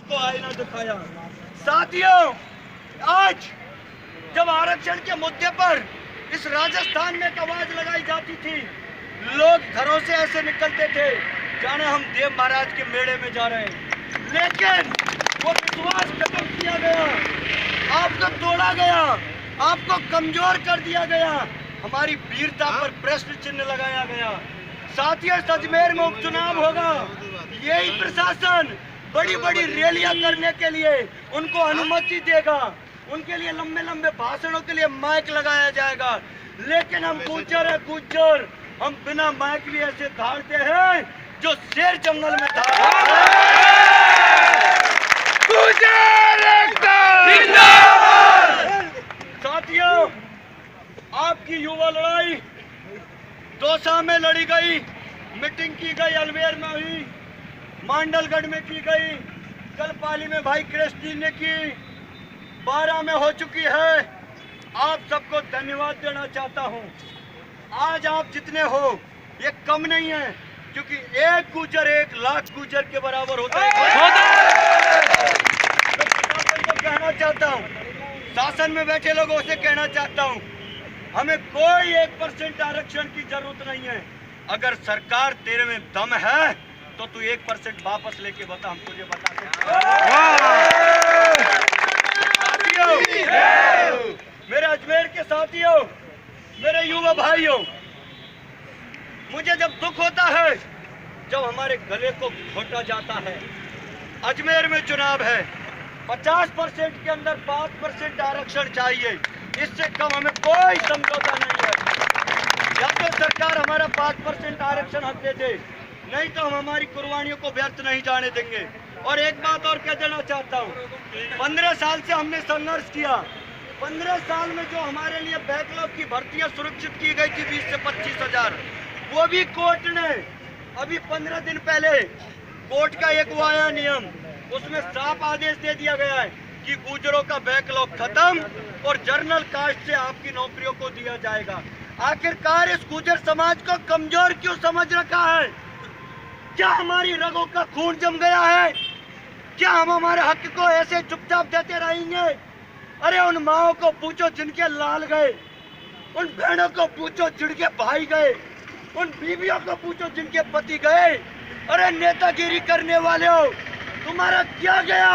सबको आईना दिखाया। साथियों, आज जब आरक्षण के मुद्दे पर इस राजस्थान में एक आवाज लगाई जाती थी, लोग घरों से ऐसे निकलते थे जाने हम देव महाराज के मेले में जा रहे हैं। लेकिन वो विश्वास खत्म किया गया, आपको तोड़ा गया, आपको कमजोर कर दिया गया, हमारी वीरता पर प्रश्न चिन्ह लगाया गया। साथियों, अजमेर में उपचुनाव होगा, यही प्रशासन बड़ी बड़ी रैलियां करने के लिए उनको अनुमति देगा, उनके लिए लंबे लंबे भाषणों के लिए माइक लगाया जाएगा। लेकिन हम गुज्जर है, गुज्जर, हम बिना माइक लिए ऐसे धाड़ते हैं जो शेर जंगल में धाड़ता है। साथियों, आपकी युवा लड़ाई दौसा में लड़ी गई, मीटिंग की गई, अजमेर में हुई, मांडलगढ़ में की गई, कल पाली में भाई कृष्ण ने की, 12 में हो चुकी है। आप सबको धन्यवाद देना चाहता हूं। आज आप जितने हो ये कम नहीं है, क्योंकि एक गुजर 1 लाख गुजर के बराबर होता है। मैं को कहना चाहता हूं, शासन में बैठे लोगों से कहना चाहता हूं, हमें कोई 1% आरक्षण की जरूरत नहीं है। अगर सरकार तेरे में दम है तो तू 1% वापस लेके बता, हम तुझे बता साथियों, मेरे अजमेर के साथियों, मेरे युवा भाइयों, मुझे जब दुख होता है जब हमारे गले को घोटा जाता है। अजमेर में चुनाव है, 50% के अंदर 5% आरक्षण चाहिए, इससे कम हमें कोई समझौता नहीं है। या तो सरकार हमारा 5% आरक्षण हक दे दे, नहीं तो हम हमारी कुर्बानियों को व्यर्थ नहीं जाने देंगे। और एक बात और कह देना चाहता हूँ, 15 साल से हमने संघर्ष किया। 15 साल में जो हमारे लिए बैकलॉग की भर्तियां सुरक्षित की गई थी 20 से 25 हजार, वो भी कोर्ट ने अभी 15 दिन पहले कोर्ट का एक वो आया नियम, उसमें साफ आदेश दे दिया गया है कि गुजरों का बैकलॉग खत्म और जर्नल कास्ट से आपकी नौकरियों को दिया जाएगा। आखिरकार इस गुजर समाज को कमजोर क्यों समझ रखा है? क्या हमारी रगों का खून जम गया है? क्या हम हमारे हक को ऐसे चुपचाप देते रहेंगे? अरे उन माओ को पूछो जिनके लाल गए, उन बहनों को पूछो जिनके भाई गए, उन बीवियों को पूछो जिनके पति गए। अरे नेतागिरी करने वाले हो, तुम्हारा क्या गया?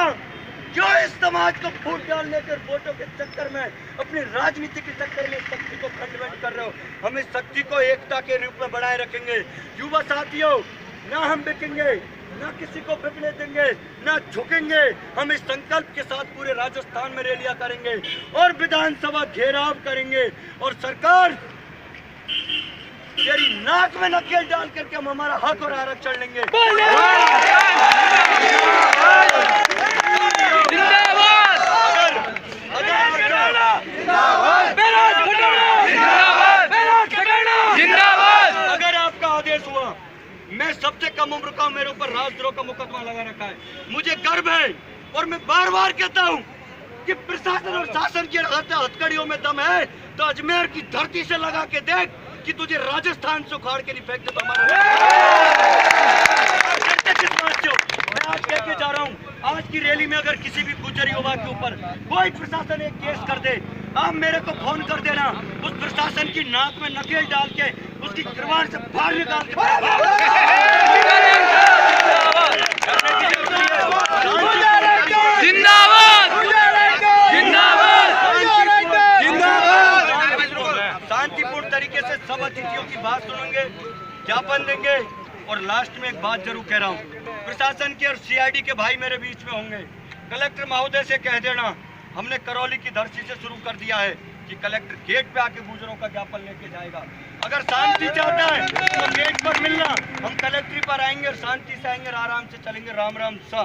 क्यों इस समाज को फूट डालने के वोटों के चक्कर में, अपनी राजनीति के चक्कर में शक्ति को खंडन कर रहे हो? हम इस शक्ति को एकता के रूप में बनाए रखेंगे। युवा साथियों, ना हम बिकेंगे, ना किसी को बिकने देंगे, ना झुकेंगे। हम इस संकल्प के साथ पूरे राजस्थान में रैलियां करेंगे और विधानसभा घेराव करेंगे, और सरकार तेरी नाक में नकेल डाल करके हम हमारा हक और आरक्षण लेंगे। अगर आपका आदेश हुआ, मैं सबसे कम उम्र का, मेरे ऊपर राजद्रोह का मुकदमा लगा रखा है, मुझे गर्व है। और मैं बार बार कहता हूँ कि प्रशासन और शासन की हथकड़ियों में दम है तो अजमेर की धरती से लगा के देख कि तुझे राजस्थान से उखाड़ के नहीं फेंक दे तो हमारा। मैं आज कह के जा रहा हूँ, आज की रैली में अगर किसी भी गुजर युवा के ऊपर कोई प्रशासन एक केस कर दे, आप मेरे को फोन कर देना, उस प्रशासन की नाक में नकेल डाल के उसकी गिरवान से बाहर निकाल के शांतिपूर्ण तरीके से सब अतिथियों की बात सुनेंगे, ज्ञापन देंगे। और लास्ट में एक बात जरूर कह रहा हूँ, प्रशासन के और सीआईडी के भाई मेरे बीच में होंगे, कलेक्टर महोदय से कह देना, हमने करौली की धरती से शुरू कर दिया है कि कलेक्टर गेट पे आके गुजरों का ज्ञापन लेके जाएगा। अगर शांति चाहता है तो गेट पर मिलना, हम कलेक्ट्री पर आएंगे और शांति से आएंगे, आराम से चलेंगे। राम राम सा।